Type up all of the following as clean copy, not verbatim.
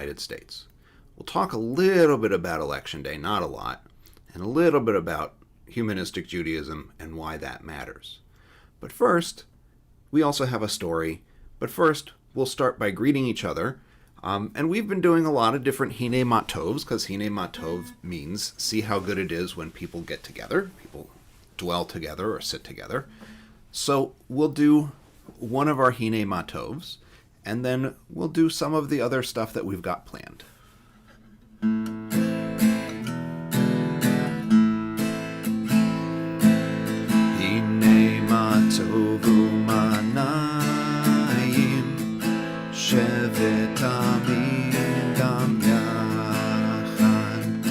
United States. We'll talk a little bit about Election Day, not a lot, and a little bit about humanistic Judaism and why that matters. But first, we also have a story. But first, we'll start by greeting each other. And we've been doing a lot of different Hine Matovs, because Hine Matov means see how good it is when people get together, people dwell together or sit together. So we'll do one of our Hine Matovs, and then we'll do some of the other stuff that we've got planned. Hine Matovu Manayim Shevet Amin Gam Yachad.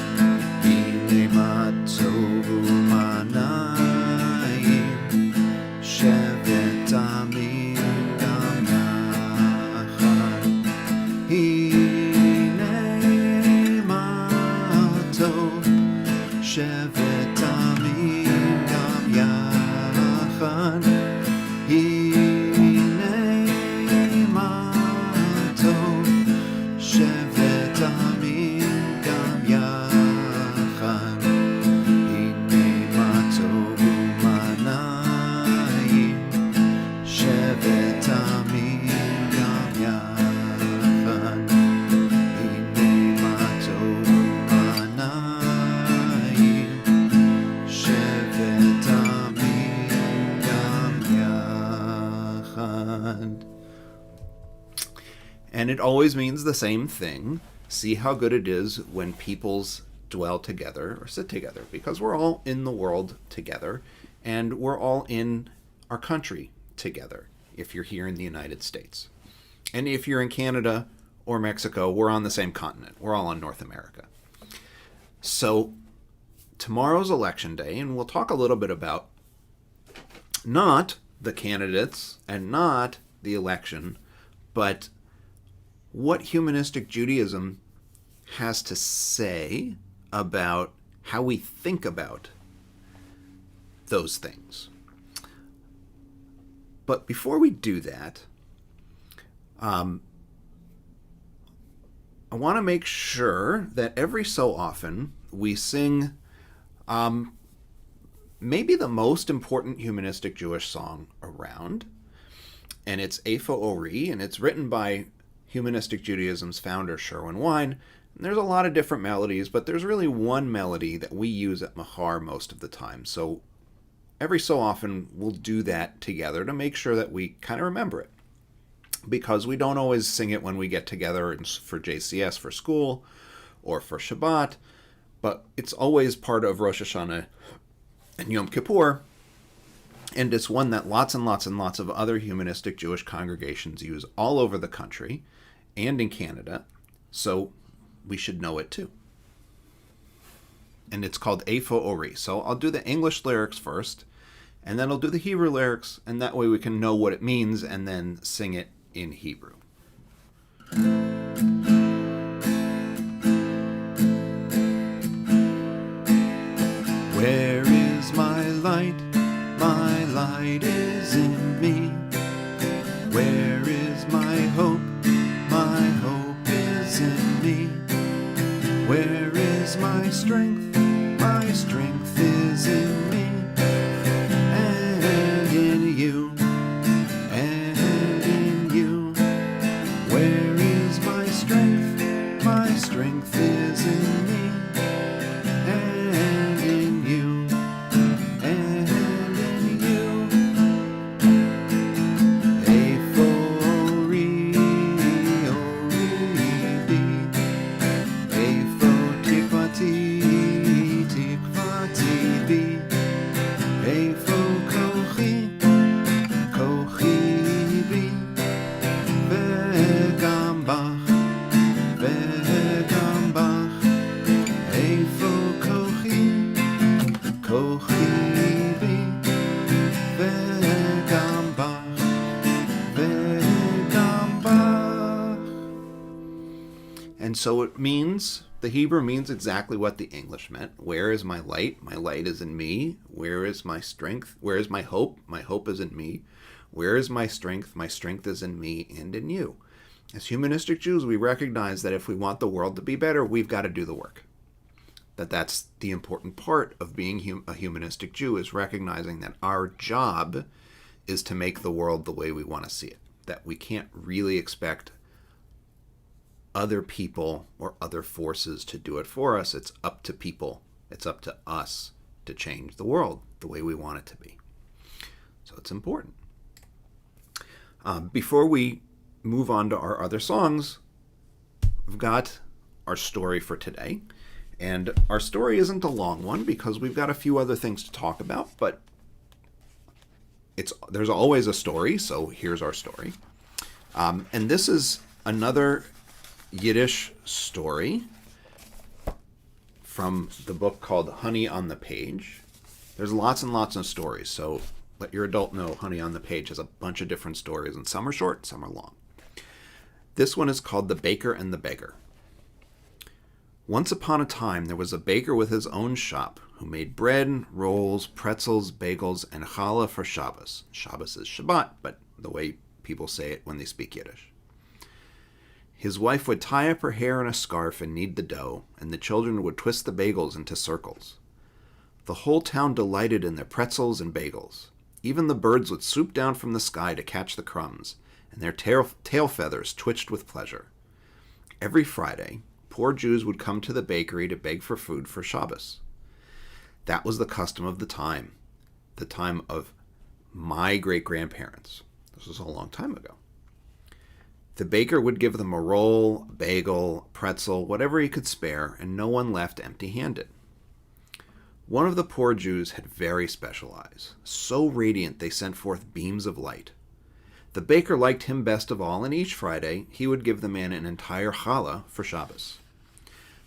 Hine Matovu Manayim Shevet Amin Gam Yachad. Hine Matov Shevet Amin Gam Yachad. Hine Matov Shevet Amin Gam Yachad. Hine Matov Umanayim Shevet Amin Gam Yachad. Hine Matov Umanayim Shevet Amin Gam Yachad. And it always means the same thing. See how good it is when peoples dwell together or sit together, because we're all in the world together and we're all in our country together if you're here in the United States. And if you're in Canada or Mexico, we're on the same continent. We're all in North America. So tomorrow's Election Day, and we'll talk a little bit about not the candidates and not the election, but what humanistic Judaism has to say about how we think about those things. But before we do that, I want to make sure that every so often we sing maybe the most important humanistic Jewish song around, and it's Eifo Ori, and it's written by humanistic Judaism's founder, Sherwin Wine. And there's a lot of different melodies, but there's really one melody that we use at Mahar most of the time. So every so often we'll do that together to make sure that we kind of remember it, because we don't always sing it when we get together for JCS for school or for Shabbat, but it's always part of Rosh Hashanah and Yom Kippur, and it's one that lots and lots and lots of other humanistic Jewish congregations use all over the country and in Canada, so we should know it too. And it's called Eifo Ori. So I'll do the English lyrics first, and then I'll do the Hebrew lyrics, and that way we can know what it means and then sing it in Hebrew. Where is my light? My light is in me. Where is my hope? My hope is in me. Where is my strength? My strength is in me. And in you. And in you. Where is my strength? My strength is in me. And in you. And in you. Eifo Ori, Ori Bi. Eifo Tikvati, Tikvati Bi. Eifo Kochi, Kochi Bi. Vegam Bach, Vegam Bach. Eifo Kochi, Kochi Bi. Vegam Bach, Vegam Bach. And so it means, the Hebrew means exactly what the English meant. Where is my light? My light is in me. Where is my strength? Where is my hope? My hope is in me. Where is my strength? My strength is in me and in you. As humanistic Jews, we recognize that if we want the world to be better, we've got to do the work. That's the important part of being a humanistic Jew, is recognizing that our job is to make the world the way we want to see it. That we can't really expect other people or other forces to do it for us. It's up to people. It's up to us to change the world the way we want it to be. So it's important. Before we move on to our other songs, we've got our story for today. And our story isn't a long one because we've got a few other things to talk about, but there's always a story, so here's our story. And this is another Yiddish story from the book called Honey on the Page. There's lots and lots of stories, so let your adult know Honey on the Page has a bunch of different stories, and some are short, some are long. This one is called The Baker and the Beggar. Once upon a time, there was a baker with his own shop who made bread, rolls, pretzels, bagels, and challah for Shabbos. Shabbos is Shabbat, but the way people say it when they speak Yiddish. His wife would tie up her hair in a scarf and knead the dough, and the children would twist the bagels into circles. The whole town delighted in their pretzels and bagels. Even the birds would swoop down from the sky to catch the crumbs, and their tail feathers twitched with pleasure. Every Friday, poor Jews would come to the bakery to beg for food for Shabbos. That was the custom of the time of my great-grandparents. This was a long time ago. The baker would give them a roll, bagel, pretzel, whatever he could spare, and no one left empty-handed. One of the poor Jews had very special eyes, so radiant they sent forth beams of light. The baker liked him best of all, and each Friday he would give the man an entire challah for Shabbos.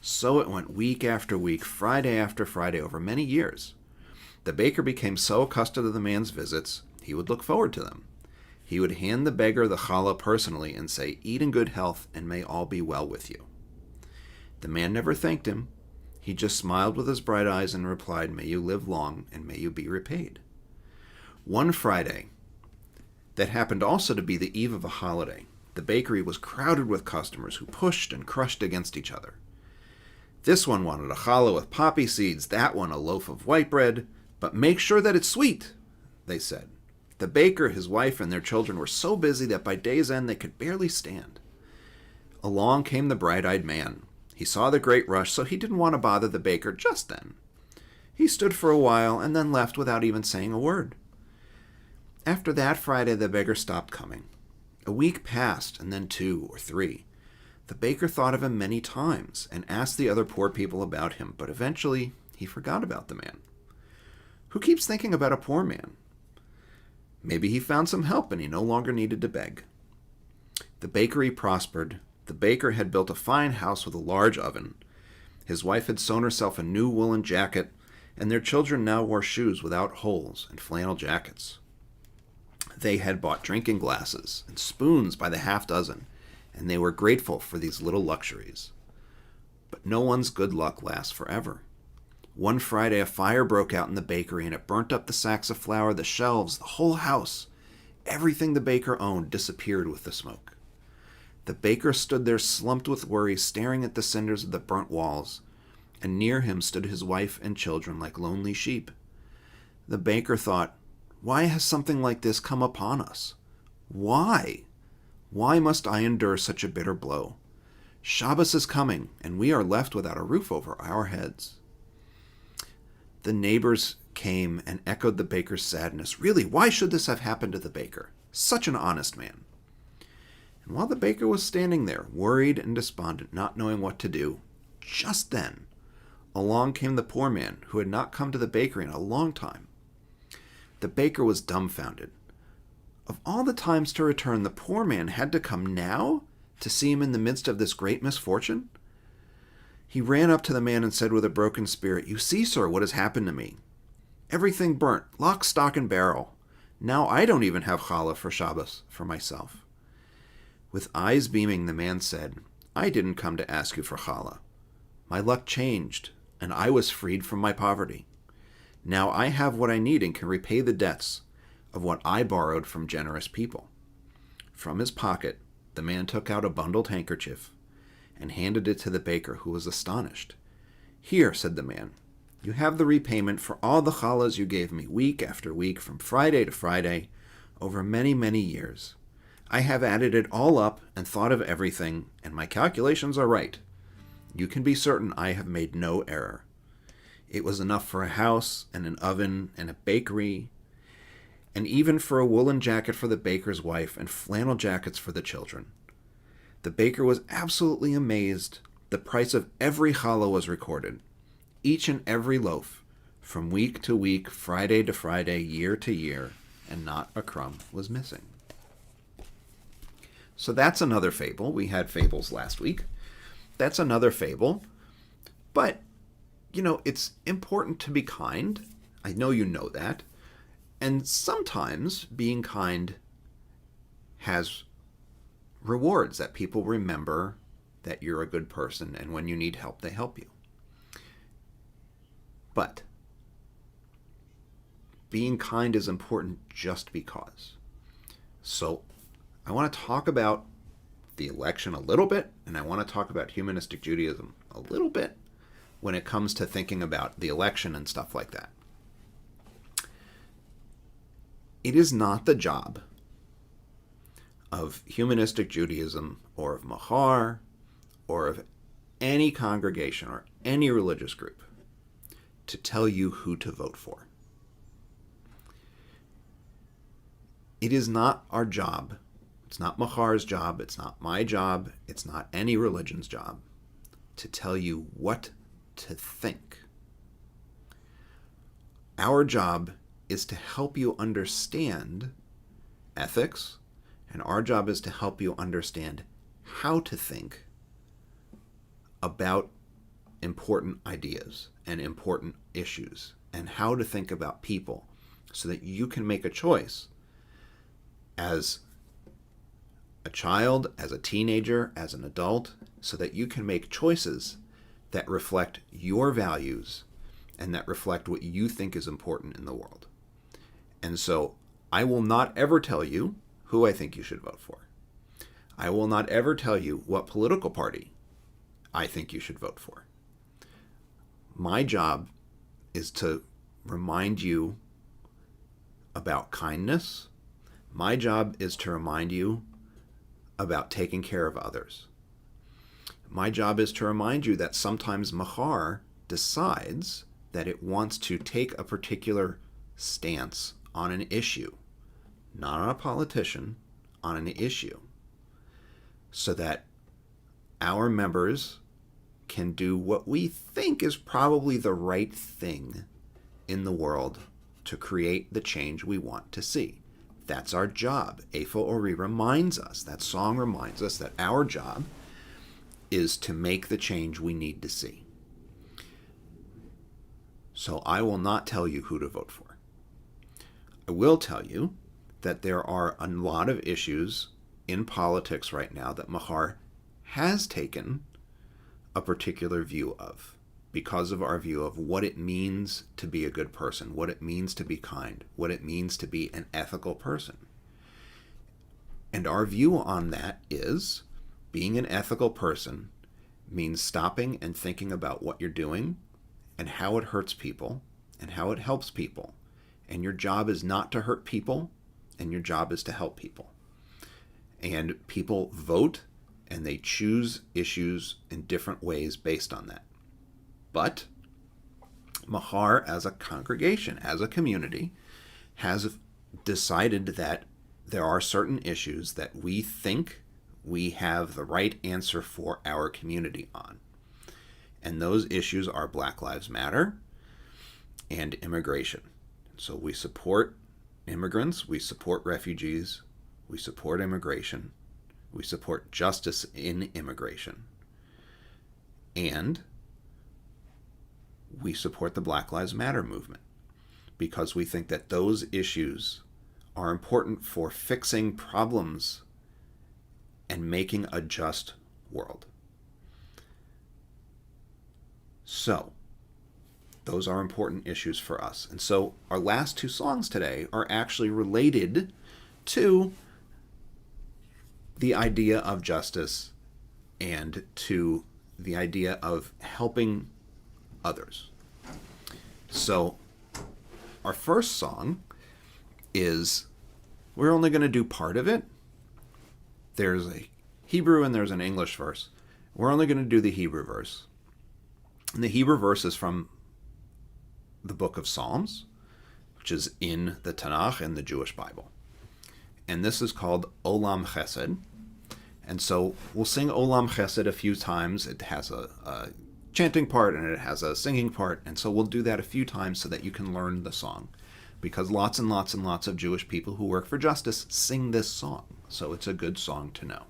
So it went week after week, Friday after Friday, over many years. The baker became so accustomed to the man's visits, he would look forward to them. He would hand the beggar the challah personally and say, "Eat in good health, and may all be well with you." The man never thanked him. He just smiled with his bright eyes and replied, "May you live long, and may you be repaid." One Friday, that happened also to be the eve of a holiday, the bakery was crowded with customers who pushed and crushed against each other. This one wanted a challah with poppy seeds, that one a loaf of white bread, but make sure that it's sweet, they said. The baker, his wife, and their children were so busy that by day's end they could barely stand. Along came the bright-eyed man. He saw the great rush, so he didn't want to bother the baker just then. He stood for a while and then left without even saying a word. After that Friday, the beggar stopped coming. A week passed, and then 2 or 3. The baker thought of him many times and asked the other poor people about him, but eventually he forgot about the man. Who keeps thinking about a poor man? Maybe he found some help and he no longer needed to beg. The bakery prospered. The baker had built a fine house with a large oven. His wife had sewn herself a new woolen jacket, and their children now wore shoes without holes and flannel jackets. They had bought drinking glasses and spoons by the half dozen, and they were grateful for these little luxuries. But no one's good luck lasts forever. One Friday, a fire broke out in the bakery, and it burnt up the sacks of flour, the shelves, the whole house. Everything the baker owned disappeared with the smoke. The baker stood there slumped with worry, staring at the cinders of the burnt walls, and near him stood his wife and children like lonely sheep. The baker thought, "Why has something like this come upon us? Why? Why must I endure such a bitter blow? Shabbos is coming, and we are left without a roof over our heads." The neighbors came and echoed the baker's sadness. Really, why should this have happened to the baker? Such an honest man. And while the baker was standing there, worried and despondent, not knowing what to do, just then, along came the poor man who had not come to the bakery in a long time. The baker was dumbfounded. Of all the times to return, the poor man had to come now to see him in the midst of this great misfortune? He ran up to the man and said with a broken spirit, "You see, sir, what has happened to me. Everything burnt, lock, stock, and barrel. Now I don't even have challah for Shabbos for myself." With eyes beaming, the man said, "I didn't come to ask you for challah. My luck changed, and I was freed from my poverty. Now I have what I need and can repay the debts of what I borrowed from generous people." From his pocket, The man took out a bundled handkerchief and handed it to the baker, who was astonished. "Here," said the man, "you have the repayment for all the challahs you gave me week after week, from Friday to Friday, over many, many years. I have added it all up and thought of everything, and my calculations are right. You can be certain I have made no error. It was enough for a house and an oven and a bakery, and even for a woolen jacket for the baker's wife and flannel jackets for the children." The baker was absolutely amazed. The price of every challah was recorded, each and every loaf, from week to week, Friday to Friday, year to year, and not a crumb was missing. So that's another fable. We had fables last week. That's another fable. But, it's important to be kind. I know you know that. And sometimes being kind has rewards, that people remember that you're a good person, and when you need help, they help you. But being kind is important just because. So I want to talk about the election a little bit, and I want to talk about humanistic Judaism a little bit when it comes to thinking about the election and stuff like that. It is not the job of humanistic Judaism or of Mahar or of any congregation or any religious group to tell you who to vote for. It is not our job. It's not Mahar's job. It's not my job. It's not any religion's job to tell you what to think. Our job is to help you understand ethics, and our job is to help you understand how to think about important ideas and important issues, and how to think about people so that you can make a choice as a child, as a teenager, as an adult, so that you can make choices that reflect your values and that reflect what you think is important in the world. And so I will not ever tell you who I think you should vote for. I will not ever tell you what political party I think you should vote for. My job is to remind you about kindness. My job is to remind you about taking care of others. My job is to remind you that sometimes Mahar decides that it wants to take a particular stance on an issue, not on a politician, on an issue, so that our members can do what we think is probably the right thing in the world to create the change we want to see. That's our job. Eifo Ori reminds us, that song reminds us that our job is to make the change we need to see. So I will not tell you who to vote for. I will tell you that there are a lot of issues in politics right now that Mahar has taken a particular view of, because of our view of what it means to be a good person, what it means to be kind, what it means to be an ethical person. And our view on that is being an ethical person means stopping and thinking about what you're doing and how it hurts people and how it helps people. And your job is not to hurt people, and your job is to help people. And people vote and they choose issues in different ways based on that. But Mahar, as a congregation, as a community, has decided that there are certain issues that we think we have the right answer for our community on. And those issues are Black Lives Matter and immigration. So we support immigrants, we support refugees, we support immigration, we support justice in immigration, and we support the Black Lives Matter movement because we think that those issues are important for fixing problems and making a just world. So, those are important issues for us. And so our last two songs today are actually related to the idea of justice and to the idea of helping others. So our first song is, we're only going to do part of it. There's a Hebrew and there's an English verse. We're only going to do the Hebrew verse. And the Hebrew verse is from the book of Psalms, which is in the Tanakh and the Jewish Bible. And this is called Olam Chesed. And so we'll sing Olam Chesed a few times. It has a chanting part and it has a singing part. And so we'll do that a few times so that you can learn the song. Because lots and lots and lots of Jewish people who work for justice sing this song. So it's a good song to know.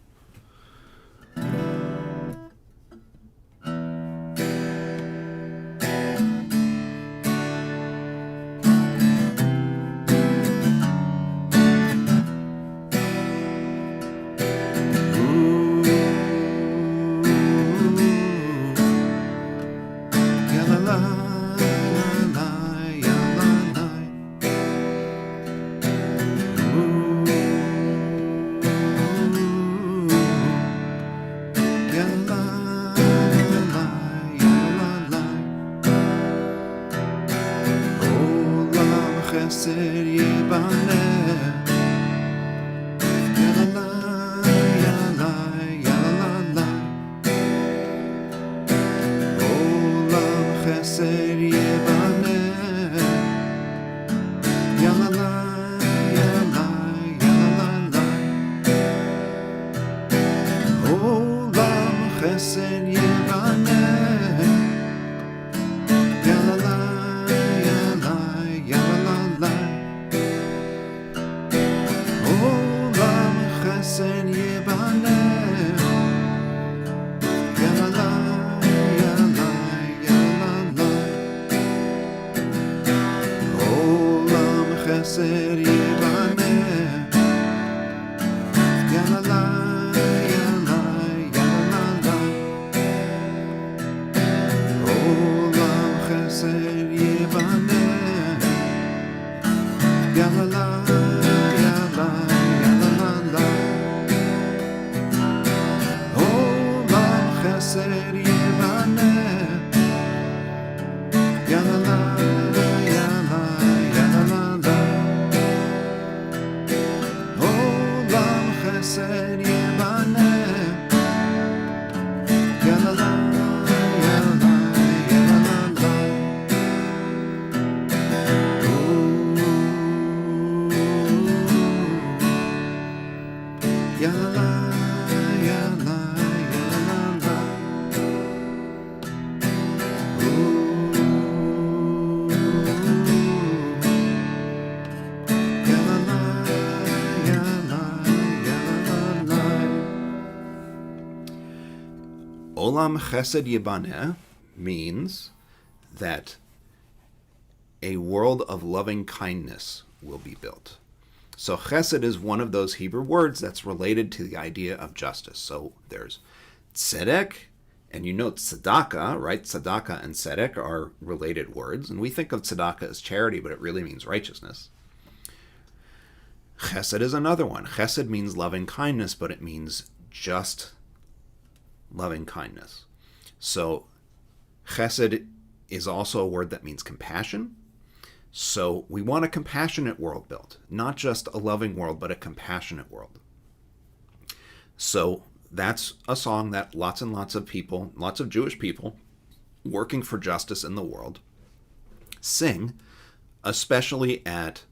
Olam Chesed Yibaneh means that a world of loving kindness will be built. So Chesed is one of those Hebrew words that's related to the idea of justice. So there's Tzedek, and you know Tzedakah, right? Tzedakah and Tzedek are related words, and we think of Tzedakah as charity, but it really means righteousness. Chesed is another one. Chesed means loving kindness, but it means just loving kindness. So Chesed is also a word that means compassion. So we want a compassionate world built, not just a loving world, but a compassionate world. So that's a song that lots and lots of people, lots of Jewish people working for justice in the world sing, especially at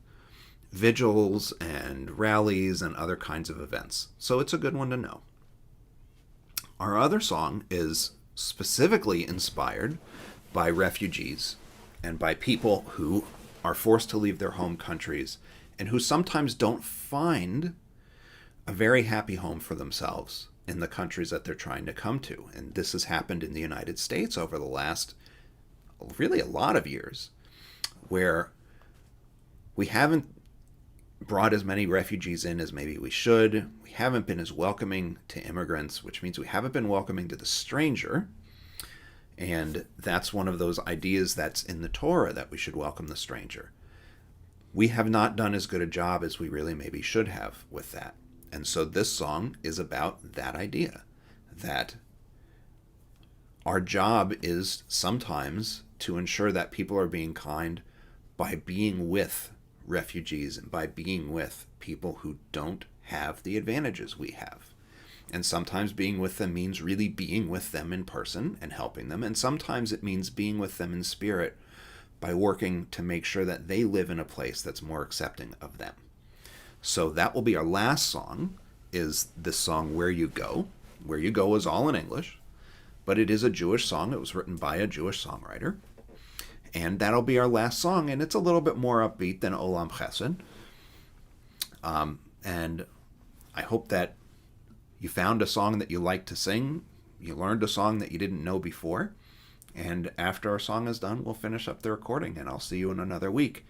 vigils and rallies and other kinds of events. So it's a good one to know. Our other song is specifically inspired by refugees and by people who are forced to leave their home countries and who sometimes don't find a very happy home for themselves in the countries that they're trying to come to. And this has happened in the United States over the last, really a lot of years, where we haven't brought as many refugees in as maybe we should. We haven't been as welcoming to immigrants, which means we haven't been welcoming to the stranger. And that's one of those ideas that's in the Torah, that we should welcome the stranger. We have not done as good a job as we really maybe should have with that. And so this song is about that idea, that our job is sometimes to ensure that people are being kind by being with refugees and by being with people who don't have the advantages we have. And sometimes being with them means really being with them in person and helping them. And sometimes it means being with them in spirit by working to make sure that they live in a place that's more accepting of them. So that will be our last song, is this song, Where You Go. Where You Go is all in English, but it is a Jewish song. It was written by a Jewish songwriter. And that'll be our last song, and it's a little bit more upbeat than Olam Chesed. And I hope that you found a song that you like to sing, you learned a song that you didn't know before, and after our song is done, we'll finish up the recording, and I'll see you in another week.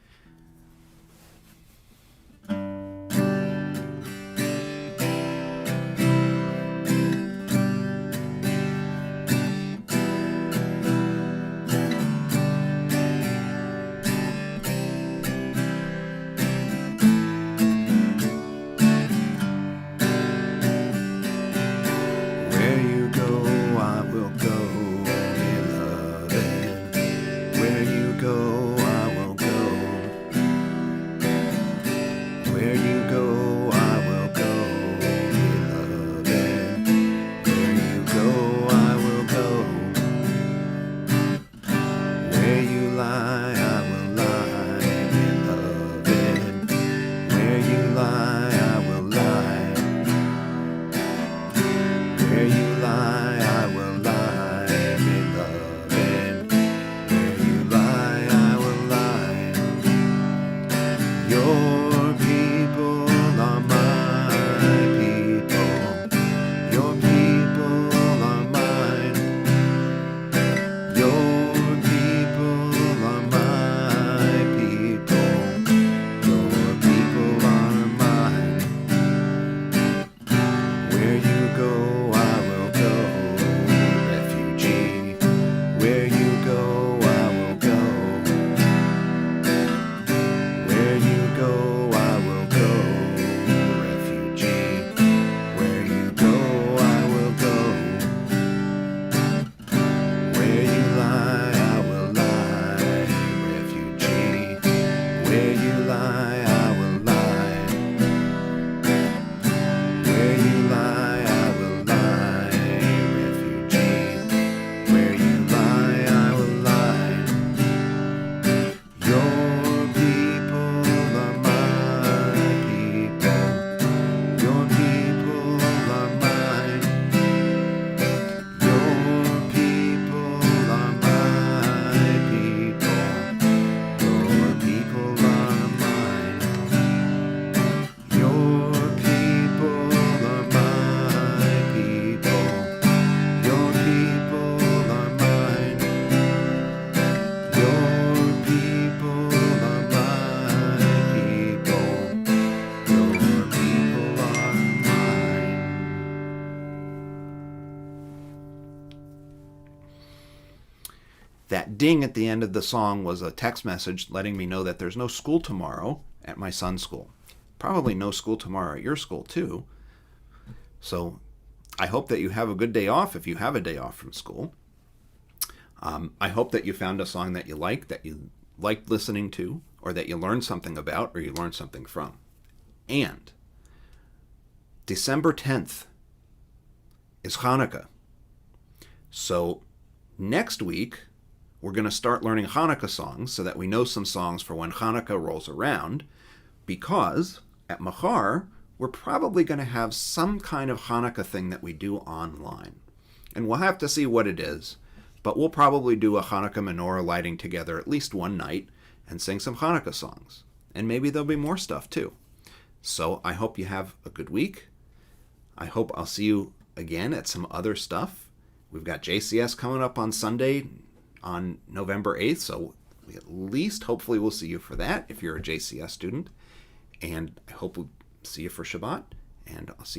That ding at the end of the song was a text message letting me know that there's no school tomorrow at my son's school. Probably no school tomorrow at your school too. So I hope that you have a good day off if you have a day off from school. I hope that you found a song that you liked listening to, or that you learned something about, or you learned something from. And December 10th is Hanukkah. So next week, we're going to start learning Hanukkah songs so that we know some songs for when Hanukkah rolls around, because at Mahar, we're probably going to have some kind of Hanukkah thing that we do online. And we'll have to see what it is, but we'll probably do a Hanukkah menorah lighting together at least one night and sing some Hanukkah songs. And maybe there'll be more stuff too. So I hope you have a good week. I hope I'll see you again at some other stuff. We've got JCS coming up on Sunday on November 8th, so at least hopefully we'll see you for that if you're a JCS student. And I hope we'll see you for Shabbat, and I'll see you later.